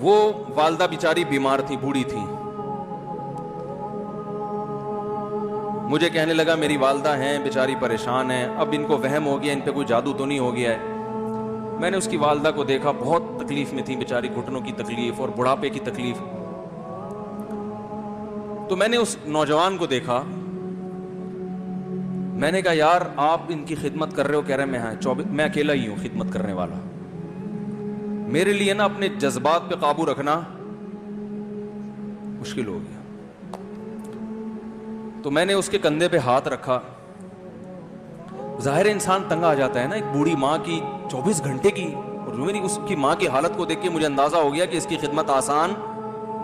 وہ والدہ بیچاری بیمار تھی, بوڑھی تھی. مجھے کہنے لگا میری والدہ ہیں بیچاری پریشان ہیں, اب ان کو وہم ہو گیا, ان پہ کوئی جادو تو نہیں ہو گیا ہے. میں نے اس کی والدہ کو دیکھا, بہت تکلیف میں تھی بیچاری, گھٹنوں کی تکلیف اور بڑھاپے کی تکلیف. تو میں نے اس نوجوان کو دیکھا, میں نے کہا یار آپ ان کی خدمت کر رہے ہو؟ کہہ رہے میں اکیلا ہی ہوں خدمت کرنے والا. میرے لیے نا اپنے جذبات پہ قابو رکھنا مشکل ہو گیا. تو میں نے اس کے کندھے پہ ہاتھ رکھا. ظاہر انسان تنگ آ جاتا ہے نا, ایک بوڑھی ماں کی 24 گھنٹے کی, اور میری اس کی ماں کی حالت کو دیکھ کے مجھے اندازہ ہو گیا کہ اس کی خدمت آسان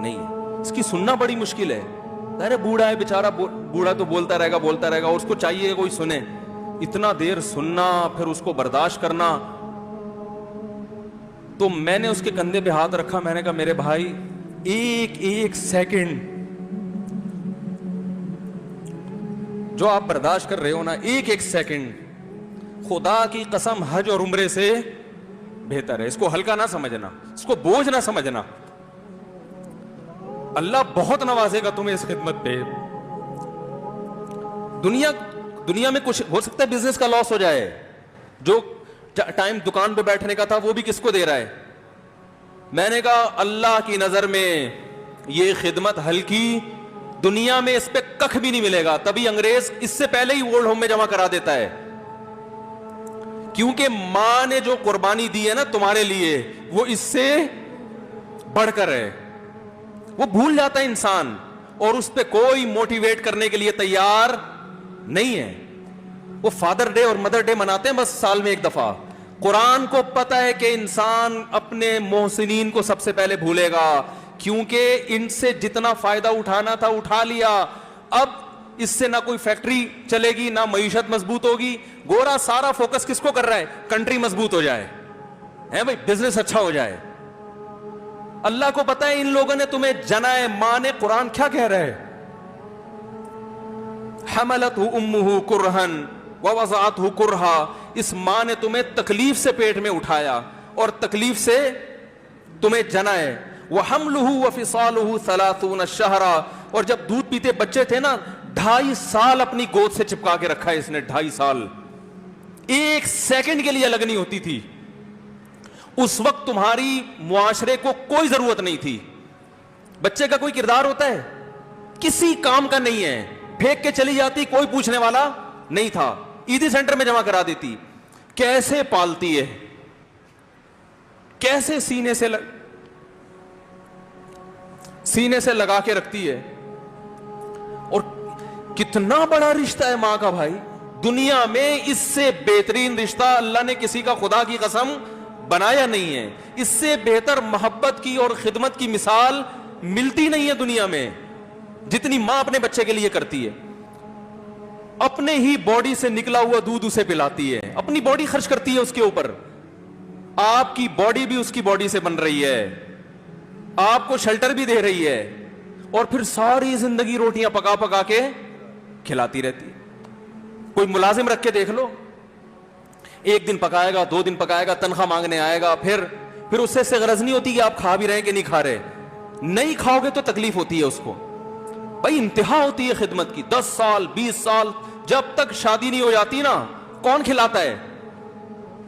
نہیں ہے, اس کی سننا بڑی مشکل ہے. ظاہر بوڑھا ہے بیچارہ, بوڑھا تو بولتا رہے گا, اور اس کو چاہیے کوئی سنے. اتنا دیر سننا, پھر اس کو برداشت کرنا. تو میں نے اس کے کندھے پہ ہاتھ رکھا, میں نے کہا میرے بھائی ایک سیکنڈ جو آپ برداشت کر رہے ہو نا, ایک سیکنڈ خدا کی قسم حج اور عمرے سے بہتر ہے. اس کو ہلکا نہ سمجھنا, اس کو بوجھ نہ سمجھنا. اللہ بہت نوازے گا تمہیں اس خدمت پہ. دنیا میں کچھ ہو سکتا ہے بزنس کا لاس ہو جائے, جو ٹائم دکان پہ بیٹھنے کا تھا وہ بھی کس کو دے رہا ہے. میں نے کہا اللہ کی نظر میں یہ خدمت ہلکی, دنیا میں اس پہ ککھ بھی نہیں ملے گا. تبھی انگریز اس سے پہلے ہی اولڈ ہوم میں جمع کرا دیتا ہے, کیونکہ ماں نے جو قربانی دی ہے نا تمہارے لیے, وہ اس سے بڑھ کر ہے. وہ بھول جاتا ہے انسان, اور اس پہ کوئی موٹیویٹ کرنے کے لیے تیار نہیں ہے. وہ فادر ڈے اور مدر ڈے مناتے ہیں بس سال میں ایک دفعہ. قرآن کو پتا ہے کہ انسان اپنے محسنین کو سب سے پہلے بھولے گا, کیونکہ ان سے جتنا فائدہ اٹھانا تھا اٹھا لیا. اب اس سے نہ کوئی فیکٹری چلے گی, نہ معیشت مضبوط ہوگی. گورا سارا فوکس کس کو کر رہا ہے؟ کنٹری مضبوط ہو جائے, ہے بھائی, بزنس اچھا ہو جائے. اللہ کو پتا ہے ان لوگوں نے تمہیں جنا ہے. ماں نے, قرآن کیا کہہ رہا ہے؟ حملتہ امہ کرہن ووضعتہ کرہا. اس ماں نے تمہیں تکلیف سے پیٹ میں اٹھایا اور تکلیف سے تمہیں جنا ہے. وحملہ وفصالہ 30 شہرا. اور جب دودھ پیتے بچے تھے نا, 2.5 سال اپنی گود سے چپکا کے رکھا ہے اس نے. 2.5 سال, ایک سیکنڈ کے لیے الگ نہیں ہوتی تھی. اس وقت تمہاری معاشرے کو کوئی ضرورت نہیں تھی. بچے کا کوئی کردار ہوتا ہے؟ کسی کام کا نہیں ہے. پھینک کے چلی جاتی, کوئی پوچھنے والا نہیں تھا. عیدی سینٹر میں جمع کرا دیتی. کیسے پالتی ہے, کیسے سینے سے لگا کے رکھتی ہے. اور کتنا بڑا رشتہ ہے ماں کا بھائی. دنیا میں اس سے بہترین رشتہ اللہ نے کسی کا خدا کی قسم بنایا نہیں ہے. اس سے بہتر محبت کی اور خدمت کی مثال ملتی نہیں ہے دنیا میں, جتنی ماں اپنے بچے کے لیے کرتی ہے. اپنے ہی باڈی سے نکلا ہوا دودھ اسے پلاتی ہے, اپنی باڈی خرچ کرتی ہے اس کے اوپر. آپ کی باڈی بھی اس کی باڈی سے بن رہی ہے, آپ کو شیلٹر بھی دے رہی ہے, اور پھر ساری زندگی روٹیاں پکا پکا کے کھلاتی رہتی. کوئی ملازم رکھ کے دیکھ لو, 1 دن پکائے گا, 2 دن پکائے گا, تنخواہ مانگنے آئے گا, پھر اس سے غرض نہیں ہوتی کہ آپ کھا بھی رہے ہیں کہ نہیں کھا رہے. نہیں کھاؤ گے تو تکلیف ہوتی ہے اس کو. بھائی انتہا ہوتی ہے خدمت کی. 10 سال 20 سال, جب تک شادی نہیں ہو جاتی نا, کون کھلاتا ہے؟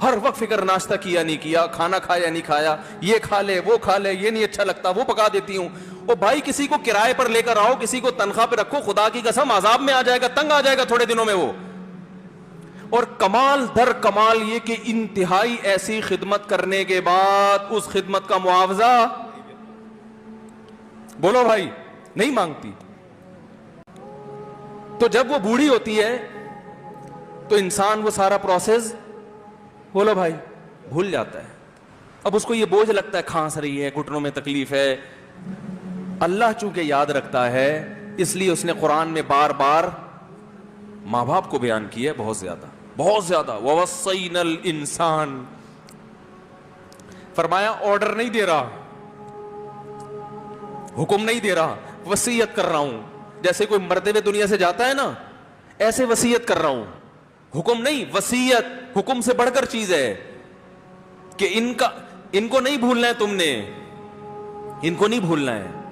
ہر وقت فکر, ناشتہ کیا نہیں کیا, کھانا کھایا نہیں کھایا, یہ کھا لے وہ کھا لے, یہ نہیں اچھا لگتا وہ پکا دیتی ہوں. او بھائی کسی کو کرائے پر لے کر آؤ, کسی کو تنخواہ پہ رکھو, خدا کی قسم عذاب میں آ جائے گا, تنگ آ جائے گا تھوڑے دنوں میں وہ. اور کمال در کمال یہ کہ انتہائی ایسی خدمت کرنے کے بعد اس خدمت کا معاوضہ, بولو بھائی, نہیں مانگتی. تو جب وہ بوڑھی ہوتی ہے تو انسان وہ سارا پروسیس, بولو بھائی, بھول جاتا ہے. اب اس کو یہ بوجھ لگتا ہے, کھانس رہی ہے, گھٹنوں میں تکلیف ہے. اللہ چونکہ یاد رکھتا ہے, اس لیے اس نے قرآن میں بار بار ماں باپ کو بیان کیا ہے, بہت زیادہ. وَوَصَّيْنَا الْإِنسَانَ, فرمایا آرڈر نہیں دے رہا, حکم نہیں دے رہا, وصیت کر رہا ہوں. جیسے کوئی مرتے ہوئے دنیا سے جاتا ہے نا, ایسے وصیت کر رہا ہوں. حکم نہیں, وصیت حکم سے بڑھ کر چیز ہے. کہ ان کو نہیں بھولنا ہے تم نے, ان کو نہیں بھولنا ہے.